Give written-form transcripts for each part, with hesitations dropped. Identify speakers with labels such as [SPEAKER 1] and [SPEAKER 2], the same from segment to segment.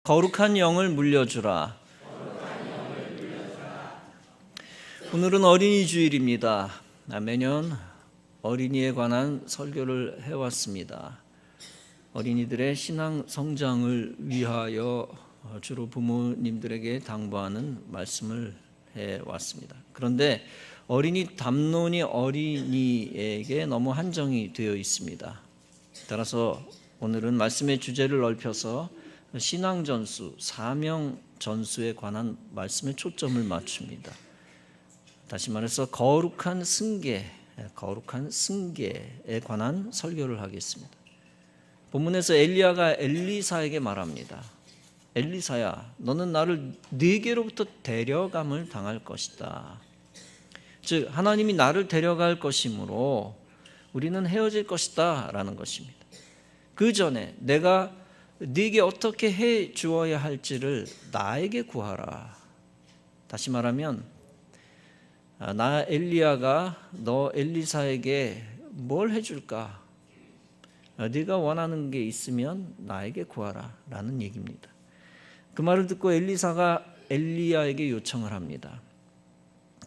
[SPEAKER 1] 거룩한 영을 물려주라. 오늘은 어린이 주일입니다. 매년 어린이에 관한 설교를 해왔습니다. 어린이들의 신앙 성장을 위하여 주로 부모님들에게 당부하는 말씀을 해왔습니다. 그런데 어린이 담론이 어린이에게 너무 한정이 되어 있습니다. 따라서 오늘은 말씀의 주제를 넓혀서 신앙 전수, 사명 전수에 관한 말씀에 초점을 맞춥니다. 다시 말해서 거룩한 승계에 관한 설교를 하겠습니다. 본문에서 엘리야가 엘리사에게 말합니다. 엘리사야, 너는 나를 네게로부터 데려감을 당할 것이다. 즉 하나님이 나를 데려갈 것이므로 우리는 헤어질 것이다 라는 것입니다. 그 전에 내가 네게 어떻게 해 주어야 할지를 나에게 구하라. 다시 말하면 나 엘리야가 너 엘리사에게 뭘 해줄까? 네가 원하는 게 있으면 나에게 구하라 라는 얘기입니다. 그 말을 듣고 엘리사가 엘리야에게 요청을 합니다.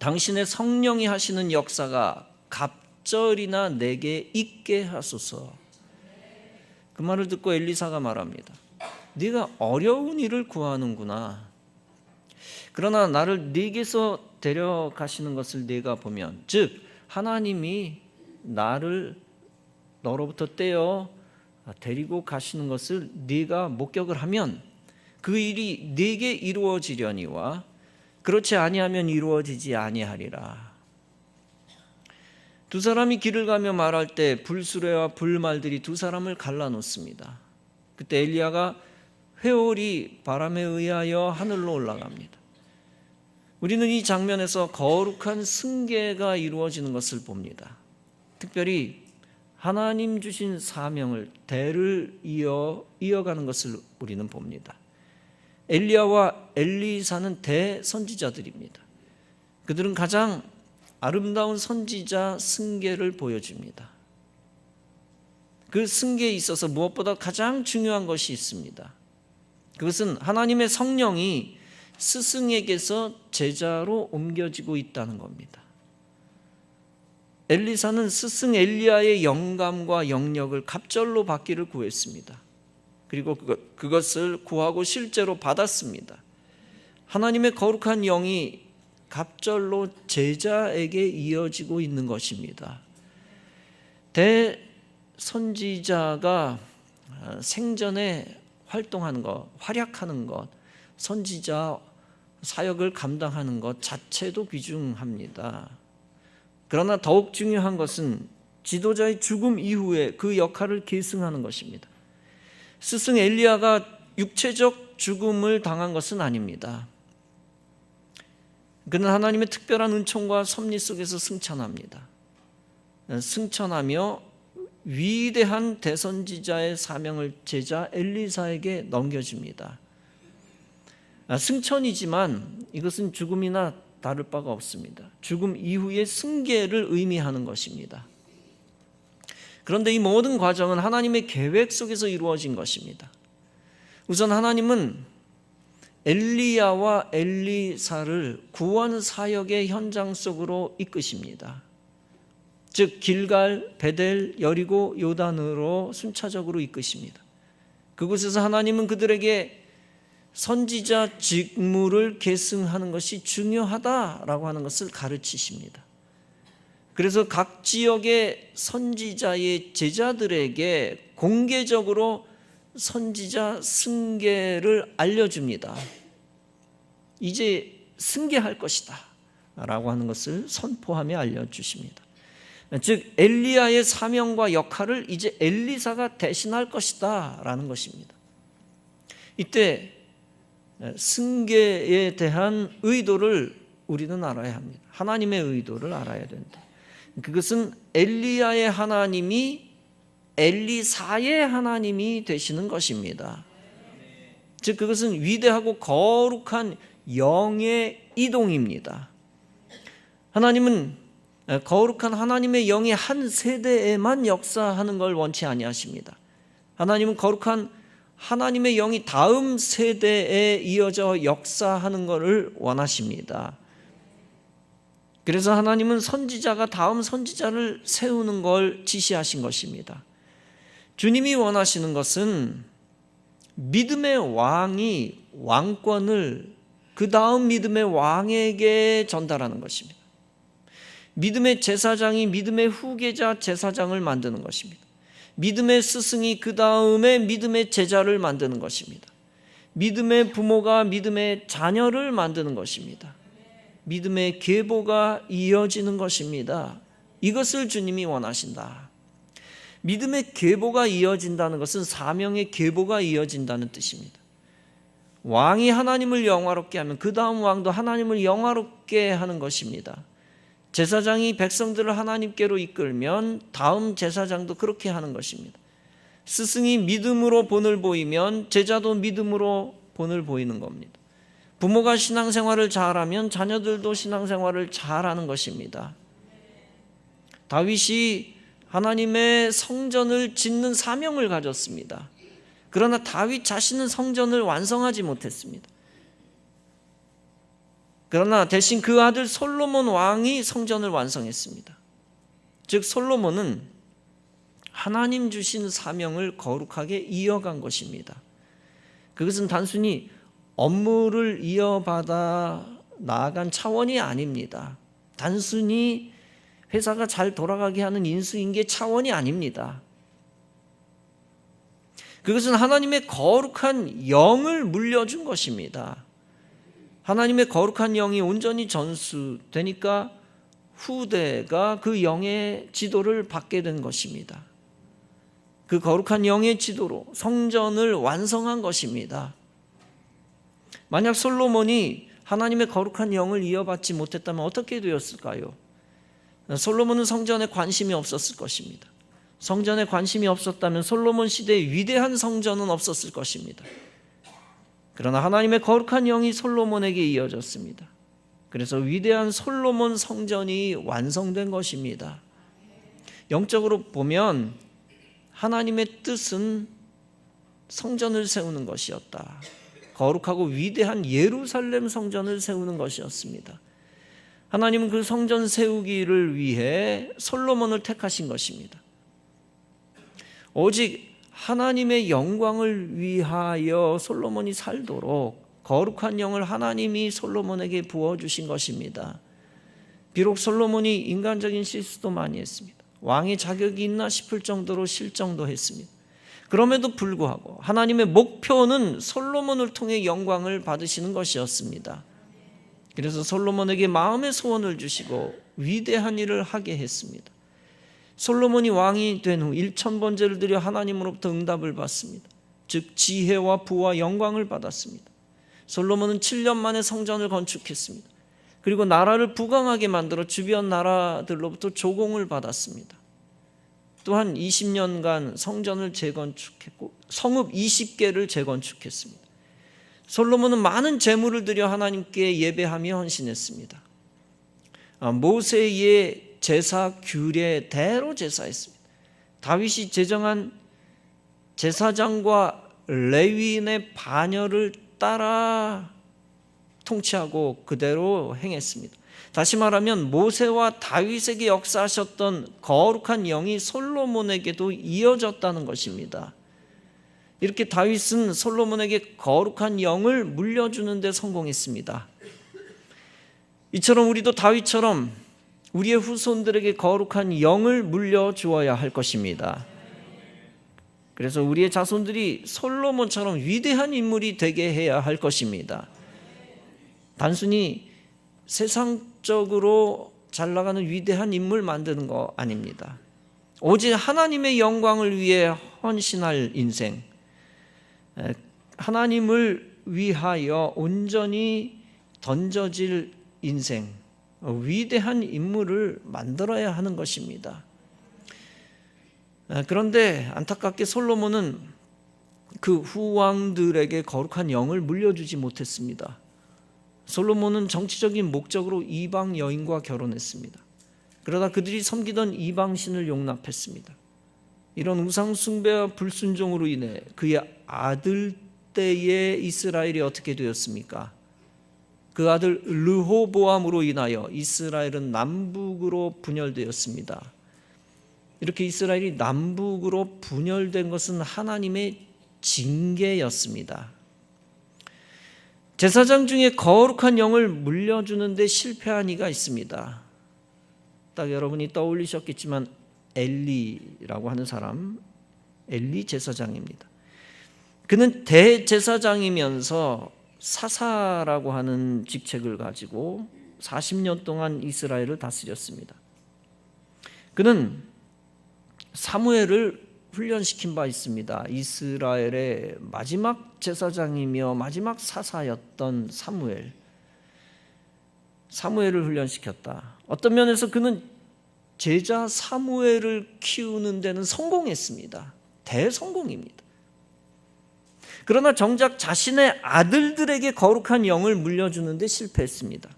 [SPEAKER 1] 당신의 성령이 하시는 역사가 갑절이나 내게 있게 하소서. 그 말을 듣고 엘리사가 말합니다. 네가 어려운 일을 구하는구나. 그러나 나를 네게서 데려가시는 것을 네가 보면, 즉 하나님이 나를 너로부터 떼어 데리고 가시는 것을 네가 목격을 하면 그 일이 네게 이루어지려니와 그렇지 아니하면 이루어지지 아니하리라. 두 사람이 길을 가며 말할 때 불수레와 불말들이 두 사람을 갈라놓습니다. 그때 엘리야가 회오리 바람에 의하여 하늘로 올라갑니다. 우리는 이 장면에서 거룩한 승계가 이루어지는 것을 봅니다. 특별히 하나님 주신 사명을 대를 이어가는 것을 우리는 봅니다. 엘리야와 엘리사는 대선지자들입니다. 그들은 가장 아름다운 선지자 승계를 보여줍니다. 그 승계에 있어서 무엇보다 가장 중요한 것이 있습니다. 그것은 하나님의 성령이 스승에게서 제자로 옮겨지고 있다는 겁니다. 엘리사는 스승 엘리야의 영감과 영역을 갑절로 받기를 구했습니다. 그리고 그것을 구하고 실제로 받았습니다. 하나님의 거룩한 영이 갑절로 제자에게 이어지고 있는 것입니다. 대선지자가 생전에 활동하는 것, 활약하는 것, 선지자 사역을 감당하는 것 자체도 귀중합니다. 그러나 더욱 중요한 것은 지도자의 죽음 이후에 그 역할을 계승하는 것입니다. 스승 엘리야가 육체적 죽음을 당한 것은 아닙니다. 그는 하나님의 특별한 은총과 섭리 속에서 승천합니다. 승천하며 위대한 대선지자의 사명을 제자 엘리사에게 넘겨줍니다. 승천이지만 이것은 죽음이나 다를 바가 없습니다. 죽음 이후의 승계를 의미하는 것입니다. 그런데 이 모든 과정은 하나님의 계획 속에서 이루어진 것입니다. 우선 하나님은 엘리야와 엘리사를 구원 사역의 현장 속으로 이끄십니다. 즉 길갈, 베델, 여리고, 요단으로 순차적으로 이끄십니다. 그곳에서 하나님은 그들에게 선지자 직무를 계승하는 것이 중요하다라고 하는 것을 가르치십니다. 그래서 각 지역의 선지자의 제자들에게 공개적으로 선지자 승계를 알려줍니다. 이제 승계할 것이다 라고 하는 것을 선포하며 알려주십니다. 즉 엘리야의 사명과 역할을 이제 엘리사가 대신할 것이다 라는 것입니다. 이때 승계에 대한 의도를 우리는 알아야 합니다. 하나님의 의도를 알아야 된다. 그것은 엘리야의 하나님이 엘리사의 하나님이 되시는 것입니다. 즉 그것은 위대하고 거룩한 영의 이동입니다. 하나님은 거룩한 하나님의 영이 한 세대에만 역사하는 걸 원치 아니하십니다. 하나님은 거룩한 하나님의 영이 다음 세대에 이어져 역사하는 것을 원하십니다. 그래서 하나님은 선지자가 다음 선지자를 세우는 걸 지시하신 것입니다. 주님이 원하시는 것은 믿음의 왕이 왕권을 그 다음 믿음의 왕에게 전달하는 것입니다. 믿음의 제사장이 믿음의 후계자 제사장을 만드는 것입니다. 믿음의 스승이 그 다음에 믿음의 제자를 만드는 것입니다. 믿음의 부모가 믿음의 자녀를 만드는 것입니다. 믿음의 계보가 이어지는 것입니다. 이것을 주님이 원하신다. 믿음의 계보가 이어진다는 것은 사명의 계보가 이어진다는 뜻입니다. 왕이 하나님을 영화롭게 하면 그 다음 왕도 하나님을 영화롭게 하는 것입니다. 제사장이 백성들을 하나님께로 이끌면 다음 제사장도 그렇게 하는 것입니다. 스승이 믿음으로 본을 보이면 제자도 믿음으로 본을 보이는 겁니다. 부모가 신앙생활을 잘하면 자녀들도 신앙생활을 잘하는 것입니다. 다윗이 하나님의 성전을 짓는 사명을 가졌습니다. 그러나 다윗 자신은 성전을 완성하지 못했습니다. 그러나 대신 그 아들 솔로몬 왕이 성전을 완성했습니다. 즉 솔로몬은 하나님 주신 사명을 거룩하게 이어간 것입니다. 그것은 단순히 업무를 이어받아 나아간 차원이 아닙니다. 단순히 회사가 잘 돌아가게 하는 인수인계 차원이 아닙니다. 그것은 하나님의 거룩한 영을 물려준 것입니다. 하나님의 거룩한 영이 온전히 전수되니까 후대가 그 영의 지도를 받게 된 것입니다. 그 거룩한 영의 지도로 성전을 완성한 것입니다. 만약 솔로몬이 하나님의 거룩한 영을 이어받지 못했다면 어떻게 되었을까요? 솔로몬은 성전에 관심이 없었을 것입니다. 성전에 관심이 없었다면 솔로몬 시대에 위대한 성전은 없었을 것입니다. 그러나 하나님의 거룩한 영이 솔로몬에게 이어졌습니다. 그래서 위대한 솔로몬 성전이 완성된 것입니다. 영적으로 보면 하나님의 뜻은 성전을 세우는 것이었다. 거룩하고 위대한 예루살렘 성전을 세우는 것이었습니다. 하나님은 그 성전 세우기를 위해 솔로몬을 택하신 것입니다. 오직 하나님의 영광을 위하여 솔로몬이 살도록 거룩한 영을 하나님이 솔로몬에게 부어주신 것입니다. 비록 솔로몬이 인간적인 실수도 많이 했습니다. 왕의 자격이 있나 싶을 정도로 실정도 했습니다. 그럼에도 불구하고 하나님의 목표는 솔로몬을 통해 영광을 받으시는 것이었습니다. 그래서 솔로몬에게 마음의 소원을 주시고 위대한 일을 하게 했습니다. 솔로몬이 왕이 된 후 1000번제를 드려 하나님으로부터 응답을 받습니다. 즉 지혜와 부와 영광을 받았습니다. 솔로몬은 7년 만에 성전을 건축했습니다. 그리고 나라를 부강하게 만들어 주변 나라들로부터 조공을 받았습니다. 또한 20년간 성전을 재건축했고 성읍 20개를 재건축했습니다. 솔로몬은 많은 제물을 드려 하나님께 예배하며 헌신했습니다. 모세의 제사 규례대로 제사했습니다. 다윗이 제정한 제사장과 레위인의 반열을 따라 통치하고 그대로 행했습니다. 다시 말하면 모세와 다윗에게 역사하셨던 거룩한 영이 솔로몬에게도 이어졌다는 것입니다. 이렇게 다윗은 솔로몬에게 거룩한 영을 물려주는 데 성공했습니다. 이처럼 우리도 다윗처럼 우리의 후손들에게 거룩한 영을 물려주어야 할 것입니다. 그래서 우리의 자손들이 솔로몬처럼 위대한 인물이 되게 해야 할 것입니다. 단순히 세상적으로 잘 나가는 위대한 인물 만드는 거 아닙니다. 오직 하나님의 영광을 위해 헌신할 인생, 하나님을 위하여 온전히 던져질 인생, 위대한 인물을 만들어야 하는 것입니다. 그런데 안타깝게 솔로몬은 그 후왕들에게 거룩한 영을 물려주지 못했습니다. 솔로몬은 정치적인 목적으로 이방 여인과 결혼했습니다. 그러다 그들이 섬기던 이방신을 용납했습니다. 이런 우상 숭배와 불순종으로 인해 그의 아들 때에 이스라엘이 어떻게 되었습니까? 그 아들 르호보암으로 인하여 이스라엘은 남북으로 분열되었습니다. 이렇게 이스라엘이 남북으로 분열된 것은 하나님의 징계였습니다. 제사장 중에 거룩한 영을 물려주는데 실패한 이가 있습니다. 딱 여러분이 떠올리셨겠지만 엘리라고 하는 사람, 엘리 제사장입니다. 그는 대제사장이면서 사사라고 하는 직책을 가지고 40년 동안 이스라엘을 다스렸습니다. 그는 사무엘을 훈련시킨 바 있습니다. 이스라엘의 마지막 제사장이며 마지막 사사였던 사무엘을 훈련시켰다. 어떤 면에서 그는 제자 사무엘을 키우는 데는 성공했습니다. 대성공입니다. 그러나 정작 자신의 아들들에게 거룩한 영을 물려주는데 실패했습니다.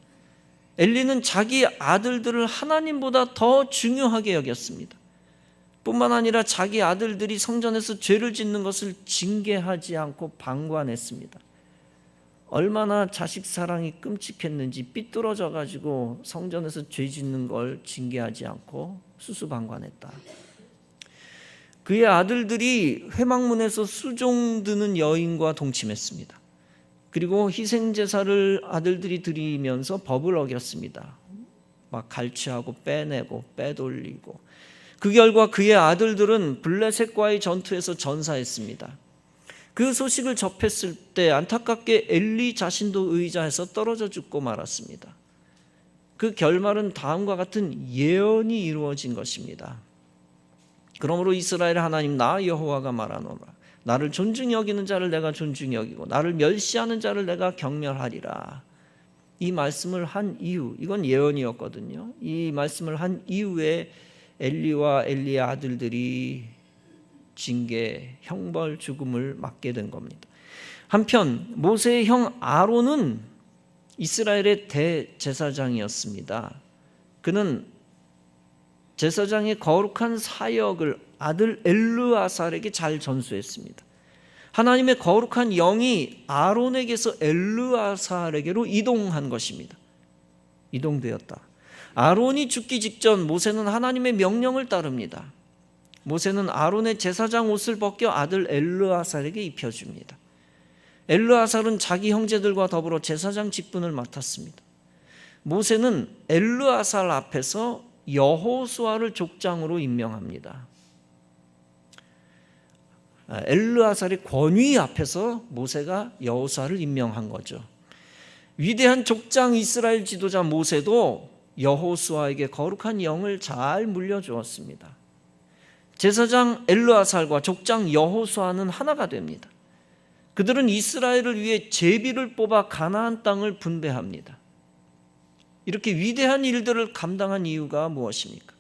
[SPEAKER 1] 엘리는 자기 아들들을 하나님보다 더 중요하게 여겼습니다. 뿐만 아니라 자기 아들들이 성전에서 죄를 짓는 것을 징계하지 않고 방관했습니다. 얼마나 자식 사랑이 끔찍했는지 삐뚤어져 가지고 성전에서 죄 짓는 걸 징계하지 않고 수수방관했다. 그의 아들들이 회막문에서 수종 드는 여인과 동침했습니다. 그리고 희생제사를 아들들이 드리면서 법을 어겼습니다. 막 갈취하고 빼내고 빼돌리고, 그 결과 그의 아들들은 블레셋과의 전투에서 전사했습니다. 그 소식을 접했을 때 안타깝게 엘리 자신도 의자에서 떨어져 죽고 말았습니다. 그 결말은 다음과 같은 예언이 이루어진 것입니다. 그러므로 이스라엘 하나님 나 여호와가 말하노라. 나를 존중히 여기는 자를 내가 존중히 여기고 나를 멸시하는 자를 내가 경멸하리라. 이 말씀을 한 이후, 이건 예언이었거든요. 이 말씀을 한 이후에 엘리와 엘리의 아들들이 징계, 형벌, 죽음을 맞게 된 겁니다. 한편 모세의 형 아론은 이스라엘의 대제사장이었습니다. 그는 제사장의 거룩한 사역을 아들 엘르아살에게 잘 전수했습니다. 하나님의 거룩한 영이 아론에게서 엘르아살에게로 이동한 것입니다. 이동되었다. 아론이 죽기 직전 모세는 하나님의 명령을 따릅니다. 모세는 아론의 제사장 옷을 벗겨 아들 엘르아살에게 입혀줍니다. 엘르아살은 자기 형제들과 더불어 제사장 직분을 맡았습니다. 모세는 엘르아살 앞에서 여호수아를 족장으로 임명합니다. 엘르아살의 권위 앞에서 모세가 여호수아를 임명한 거죠. 위대한 족장 이스라엘 지도자 모세도 여호수아에게 거룩한 영을 잘 물려주었습니다. 제사장 엘르아살과 족장 여호수아는 하나가 됩니다. 그들은 이스라엘을 위해 제비를 뽑아 가나안 땅을 분배합니다. 이렇게 위대한 일들을 감당한 이유가 무엇입니까?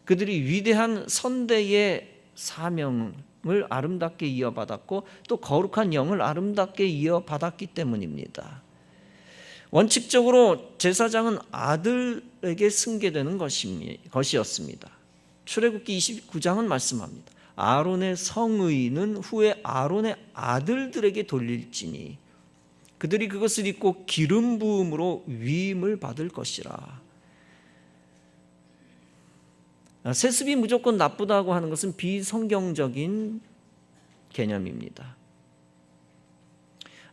[SPEAKER 1] 그들이 위대한 선대의 사명을 아름답게 이어받았고 또 거룩한 영을 아름답게 이어받았기 때문입니다. 원칙적으로 제사장은 아들에게 승계되는 것이었습니다. 출애굽기 29장은 말씀합니다. 아론의 성의는 후에 아론의 아들들에게 돌릴지니 그들이 그것을 입고 기름 부음으로 위임을 받을 것이라. 세습이 무조건 나쁘다고 하는 것은 비성경적인 개념입니다.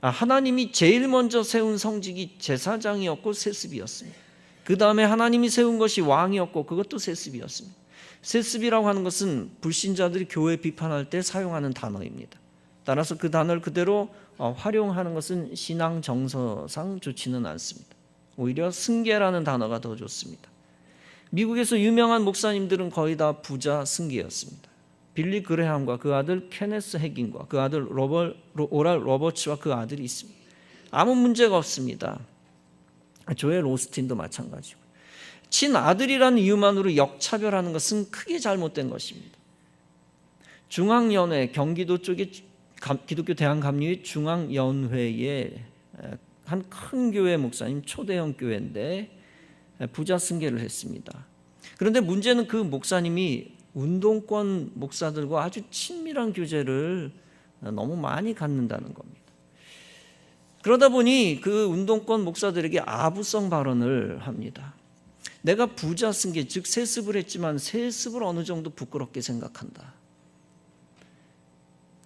[SPEAKER 1] 하나님이 제일 먼저 세운 성직이 제사장이었고 세습이었습니다. 그 다음에 하나님이 세운 것이 왕이었고 그것도 세습이었습니다. 세습이라고 하는 것은 불신자들이 교회 비판할 때 사용하는 단어입니다. 따라서 그 단어를 그대로 활용하는 것은 신앙 정서상 좋지는 않습니다. 오히려 승계라는 단어가 더 좋습니다. 미국에서 유명한 목사님들은 거의 다 부자 승계였습니다. 빌리 그레함과 그 아들 케네스 해긴과 그 아들 오랄 로버츠와 그 아들이 있습니다. 아무 문제가 없습니다. 조엘 오스틴도 마찬가지고. 친아들이라는 이유만으로 역차별하는 것은 크게 잘못된 것입니다. 중앙연회, 경기도 쪽에 기독교 대한감리회 중앙연회에 한 큰 교회 목사님, 초대형 교회인데 부자 승계를 했습니다. 그런데 문제는 그 목사님이 운동권 목사들과 아주 친밀한 교제를 너무 많이 갖는다는 겁니다. 그러다 보니 그 운동권 목사들에게 아부성 발언을 합니다. 내가 부자 승계, 즉 세습을 했지만 세습을 어느 정도 부끄럽게 생각한다.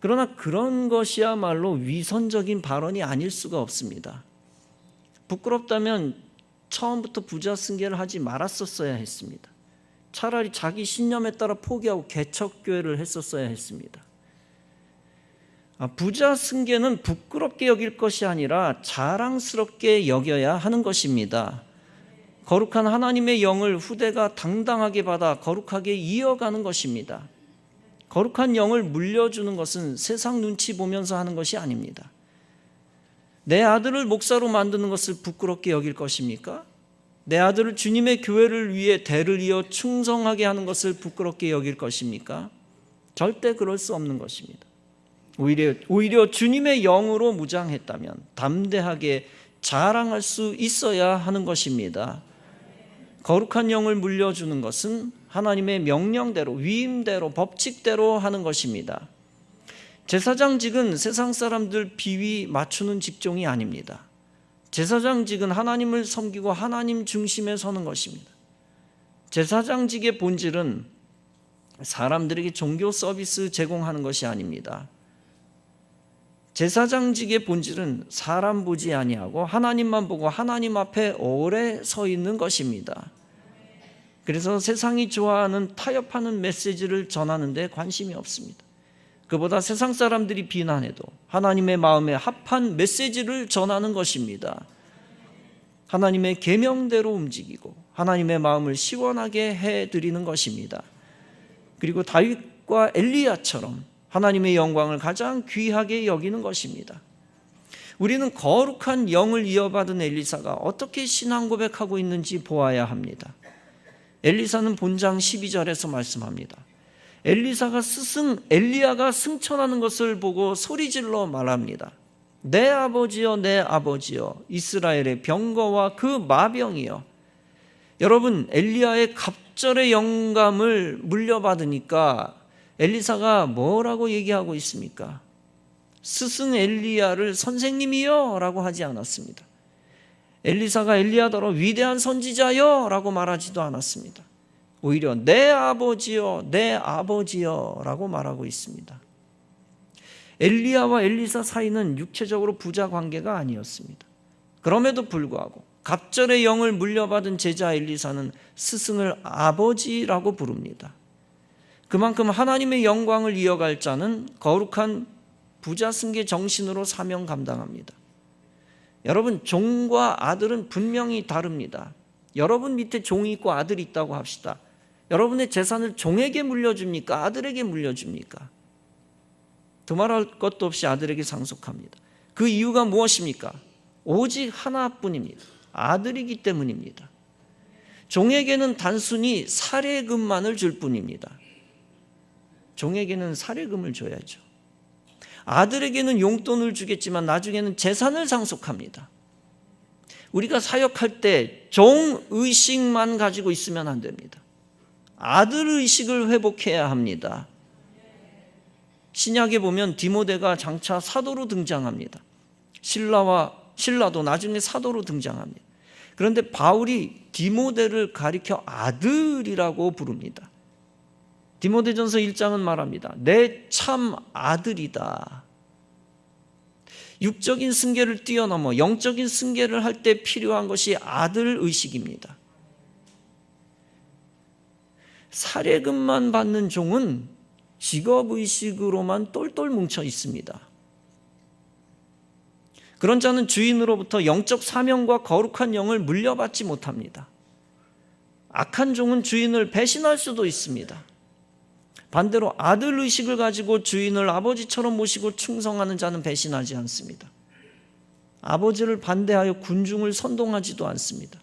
[SPEAKER 1] 그러나 그런 것이야말로 위선적인 발언이 아닐 수가 없습니다. 부끄럽다면 처음부터 부자 승계를 하지 말았었어야 했습니다. 차라리 자기 신념에 따라 포기하고 개척교회를 했었어야 했습니다. 부자 승계는 부끄럽게 여길 것이 아니라 자랑스럽게 여겨야 하는 것입니다. 거룩한 하나님의 영을 후대가 당당하게 받아 거룩하게 이어가는 것입니다. 거룩한 영을 물려주는 것은 세상 눈치 보면서 하는 것이 아닙니다. 내 아들을 목사로 만드는 것을 부끄럽게 여길 것입니까? 내 아들을 주님의 교회를 위해 대를 이어 충성하게 하는 것을 부끄럽게 여길 것입니까? 절대 그럴 수 없는 것입니다. 오히려 주님의 영으로 무장했다면 담대하게 자랑할 수 있어야 하는 것입니다. 거룩한 영을 물려주는 것은 하나님의 명령대로, 위임대로, 법칙대로 하는 것입니다. 제사장직은 세상 사람들 비위 맞추는 직종이 아닙니다. 제사장직은 하나님을 섬기고 하나님 중심에 서는 것입니다. 제사장직의 본질은 사람들에게 종교 서비스 제공하는 것이 아닙니다. 제사장직의 본질은 사람 보지 아니하고 하나님만 보고 하나님 앞에 오래 서 있는 것입니다. 그래서 세상이 좋아하는 타협하는 메시지를 전하는 데 관심이 없습니다. 그보다 세상 사람들이 비난해도 하나님의 마음에 합한 메시지를 전하는 것입니다. 하나님의 계명대로 움직이고 하나님의 마음을 시원하게 해드리는 것입니다. 그리고 다윗과 엘리야처럼 하나님의 영광을 가장 귀하게 여기는 것입니다. 우리는 거룩한 영을 이어받은 엘리사가 어떻게 신앙 고백하고 있는지 보아야 합니다. 엘리사는 본장 12절에서 말씀합니다. 엘리사가 스승 엘리야가 승천하는 것을 보고 소리질러 말합니다. 내 아버지여, 내 아버지여, 이스라엘의 병거와 그 마병이여. 여러분, 엘리야의 갑절의 영감을 물려받으니까 엘리사가 뭐라고 얘기하고 있습니까? 스승 엘리야를 선생님이여 라고 하지 않았습니다. 엘리사가 엘리야더러 위대한 선지자여 라고 말하지도 않았습니다. 오히려 내 아버지여, 내 아버지여 라고 말하고 있습니다. 엘리야와 엘리사 사이는 육체적으로 부자 관계가 아니었습니다. 그럼에도 불구하고 갑절의 영을 물려받은 제자 엘리사는 스승을 아버지라고 부릅니다. 그만큼 하나님의 영광을 이어갈 자는 거룩한 부자 승계 정신으로 사명 감당합니다. 여러분, 종과 아들은 분명히 다릅니다. 여러분 밑에 종이 있고 아들이 있다고 합시다. 여러분의 재산을 종에게 물려줍니까? 아들에게 물려줍니까? 두말할 것도 없이 아들에게 상속합니다. 그 이유가 무엇입니까? 오직 하나뿐입니다. 아들이기 때문입니다. 종에게는 단순히 사례금만을 줄 뿐입니다. 종에게는 사례금을 줘야죠. 아들에게는 용돈을 주겠지만 나중에는 재산을 상속합니다. 우리가 사역할 때 종의식만 가지고 있으면 안 됩니다. 아들의식을 회복해야 합니다. 신약에 보면 디모데가 장차 사도로 등장합니다. 신라도 나중에 사도로 등장합니다. 그런데 바울이 디모데를 가리켜 아들이라고 부릅니다. 디모데전서 1장은 말합니다. 내 참 아들이다. 육적인 승계를 뛰어넘어 영적인 승계를 할 때 필요한 것이 아들의식입니다. 사례금만 받는 종은 직업의식으로만 똘똘 뭉쳐 있습니다. 그런 자는 주인으로부터 영적 사명과 거룩한 영을 물려받지 못합니다. 악한 종은 주인을 배신할 수도 있습니다. 반대로 아들의식을 가지고 주인을 아버지처럼 모시고 충성하는 자는 배신하지 않습니다. 아버지를 반대하여 군중을 선동하지도 않습니다.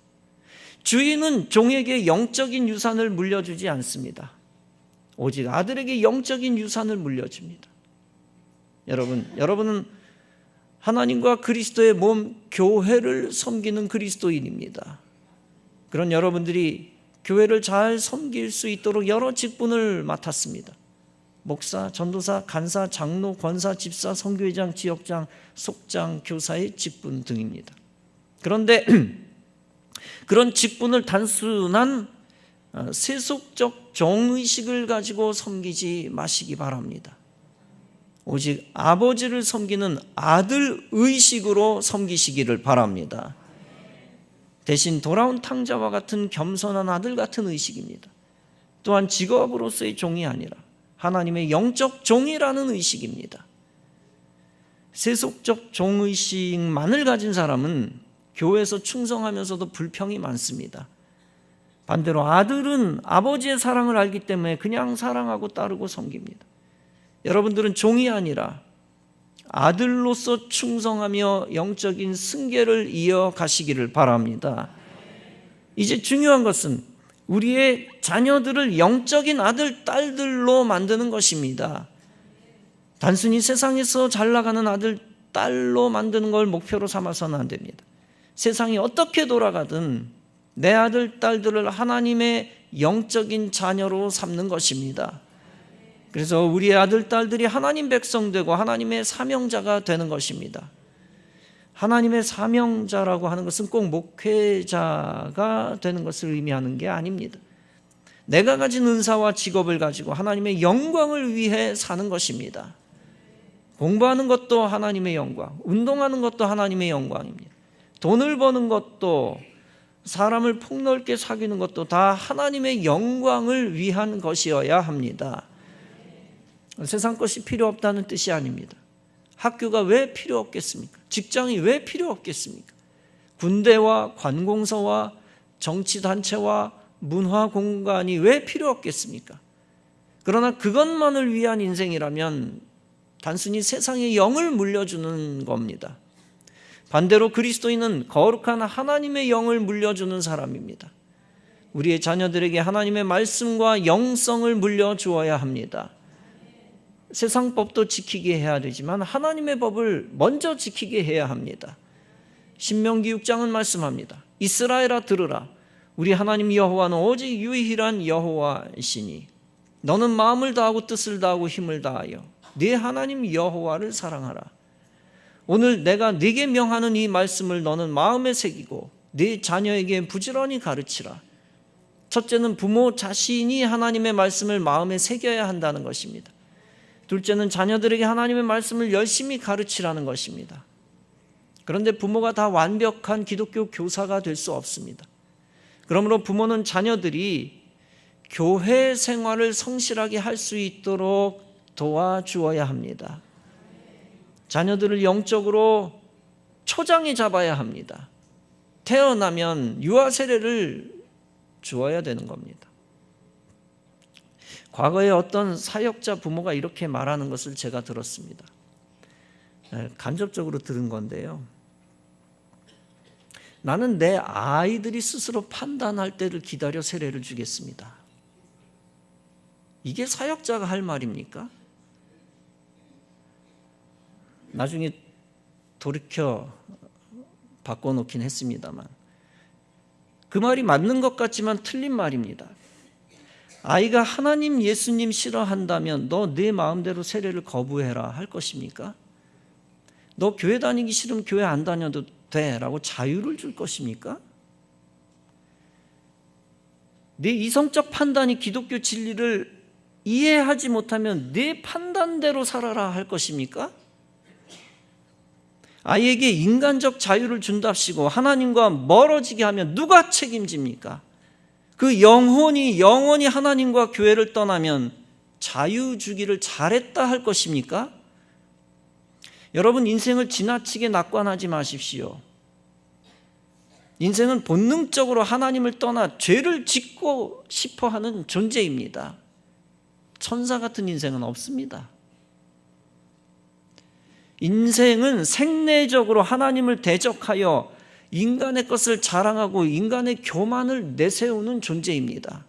[SPEAKER 1] 주인은 종에게 영적인 유산을 물려주지 않습니다. 오직 아들에게 영적인 유산을 물려줍니다. 여러분은 하나님과 그리스도의 몸 교회를 섬기는 그리스도인입니다. 그런 여러분들이 교회를 잘 섬길 수 있도록 여러 직분을 맡았습니다. 목사, 전도사, 간사, 장로, 권사, 집사, 선교회장, 지역장, 속장, 교사의 직분 등입니다. 그런데 그런 직분을 단순한 세속적 종의식을 가지고 섬기지 마시기 바랍니다. 오직 아버지를 섬기는 아들의식으로 섬기시기를 바랍니다. 대신 돌아온 탕자와 같은 겸손한 아들 같은 의식입니다. 또한 직업으로서의 종이 아니라 하나님의 영적 종이라는 의식입니다. 세속적 종의식만을 가진 사람은 교회에서 충성하면서도 불평이 많습니다. 반대로 아들은 아버지의 사랑을 알기 때문에 그냥 사랑하고 따르고 섬깁니다. 여러분들은 종이 아니라 아들로서 충성하며 영적인 승계를 이어가시기를 바랍니다. 이제 중요한 것은 우리의 자녀들을 영적인 아들, 딸들로 만드는 것입니다. 단순히 세상에서 잘 나가는 아들, 딸로 만드는 걸 목표로 삼아서는 안 됩니다. 세상이 어떻게 돌아가든 내 아들, 딸들을 하나님의 영적인 자녀로 삼는 것입니다. 그래서 우리의 아들, 딸들이 하나님 백성 되고 하나님의 사명자가 되는 것입니다. 하나님의 사명자라고 하는 것은 꼭 목회자가 되는 것을 의미하는 게 아닙니다. 내가 가진 은사와 직업을 가지고 하나님의 영광을 위해 사는 것입니다. 공부하는 것도 하나님의 영광, 운동하는 것도 하나님의 영광입니다. 돈을 버는 것도, 사람을 폭넓게 사귀는 것도 다 하나님의 영광을 위한 것이어야 합니다. 세상 것이 필요 없다는 뜻이 아닙니다. 학교가 왜 필요 없겠습니까? 직장이 왜 필요 없겠습니까? 군대와 관공서와 정치단체와 문화공간이 왜 필요 없겠습니까? 그러나 그것만을 위한 인생이라면 단순히 세상의 영을 물려주는 겁니다. 반대로 그리스도인은 거룩한 하나님의 영을 물려주는 사람입니다. 우리의 자녀들에게 하나님의 말씀과 영성을 물려주어야 합니다. 세상 법도 지키게 해야 되지만 하나님의 법을 먼저 지키게 해야 합니다. 신명기 6장은 말씀합니다. 이스라엘아 들으라. 우리 하나님 여호와는 오직 유일한 여호와이시니 너는 마음을 다하고 뜻을 다하고 힘을 다하여 네 하나님 여호와를 사랑하라. 오늘 내가 네게 명하는 이 말씀을 너는 마음에 새기고 네 자녀에게 부지런히 가르치라. 첫째는 부모 자신이 하나님의 말씀을 마음에 새겨야 한다는 것입니다. 둘째는 자녀들에게 하나님의 말씀을 열심히 가르치라는 것입니다. 그런데 부모가 다 완벽한 기독교 교사가 될 수 없습니다. 그러므로 부모는 자녀들이 교회 생활을 성실하게 할 수 있도록 도와주어야 합니다. 자녀들을 영적으로 초장에 잡아야 합니다. 태어나면 유아 세례를 주어야 되는 겁니다. 과거에 어떤 사역자 부모가 이렇게 말하는 것을 제가 들었습니다. 간접적으로 들은 건데요. 나는 내 아이들이 스스로 판단할 때를 기다려 세례를 주겠습니다. 이게 사역자가 할 말입니까? 나중에 돌이켜 바꿔놓긴 했습니다만 그 말이 맞는 것 같지만 틀린 말입니다. 아이가 하나님 예수님 싫어한다면 너 네 마음대로 세례를 거부해라 할 것입니까? 너 교회 다니기 싫으면 교회 안 다녀도 돼 라고 자유를 줄 것입니까? 네 이성적 판단이 기독교 진리를 이해하지 못하면 네 판단대로 살아라 할 것입니까? 아이에게 인간적 자유를 준답시고 하나님과 멀어지게 하면 누가 책임집니까? 그 영혼이 하나님과 교회를 떠나면 자유 주기를 잘했다 할 것입니까? 여러분, 인생을 지나치게 낙관하지 마십시오. 인생은 본능적으로 하나님을 떠나 죄를 짓고 싶어 하는 존재입니다. 천사 같은 인생은 없습니다. 인생은 생내적으로 하나님을 대적하여 인간의 것을 자랑하고 인간의 교만을 내세우는 존재입니다.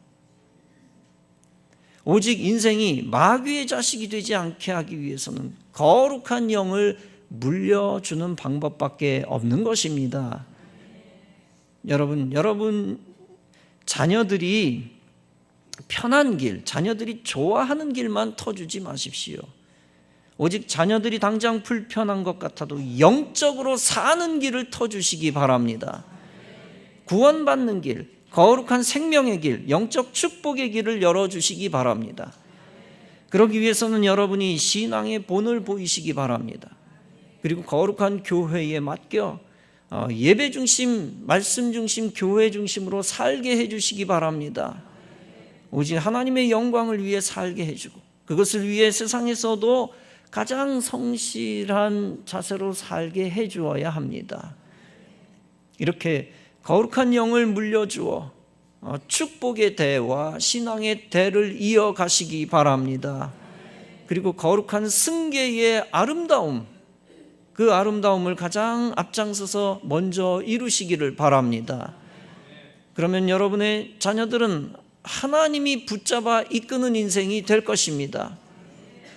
[SPEAKER 1] 오직 인생이 마귀의 자식이 되지 않게 하기 위해서는 거룩한 영을 물려주는 방법밖에 없는 것입니다. 여러분 자녀들이 편한 길, 자녀들이 좋아하는 길만 터주지 마십시오. 오직 자녀들이 당장 불편한 것 같아도 영적으로 사는 길을 터주시기 바랍니다. 구원받는 길, 거룩한 생명의 길, 영적 축복의 길을 열어주시기 바랍니다. 그러기 위해서는 여러분이 신앙의 본을 보이시기 바랍니다. 그리고 거룩한 교회에 맡겨 예배 중심, 말씀 중심, 교회 중심으로 살게 해주시기 바랍니다. 오직 하나님의 영광을 위해 살게 해주고 그것을 위해 세상에서도 가장 성실한 자세로 살게 해주어야 합니다. 이렇게 거룩한 영을 물려주어 축복의 대와 신앙의 대를 이어가시기 바랍니다. 그리고 거룩한 승계의 아름다움, 그 아름다움을 가장 앞장서서 먼저 이루시기를 바랍니다. 그러면 여러분의 자녀들은 하나님이 붙잡아 이끄는 인생이 될 것입니다.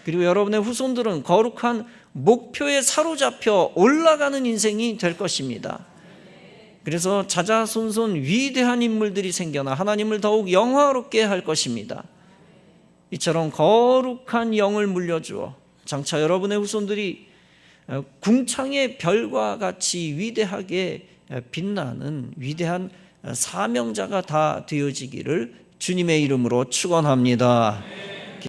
[SPEAKER 1] 그리고 여러분의 후손들은 거룩한 목표에 사로잡혀 올라가는 인생이 될 것입니다. 그래서 자자손손 위대한 인물들이 생겨나 하나님을 더욱 영화롭게 할 것입니다. 이처럼 거룩한 영을 물려주어 장차 여러분의 후손들이 궁창의 별과 같이 위대하게 빛나는 위대한 사명자가 다 되어지기를 주님의 이름으로 축원합니다.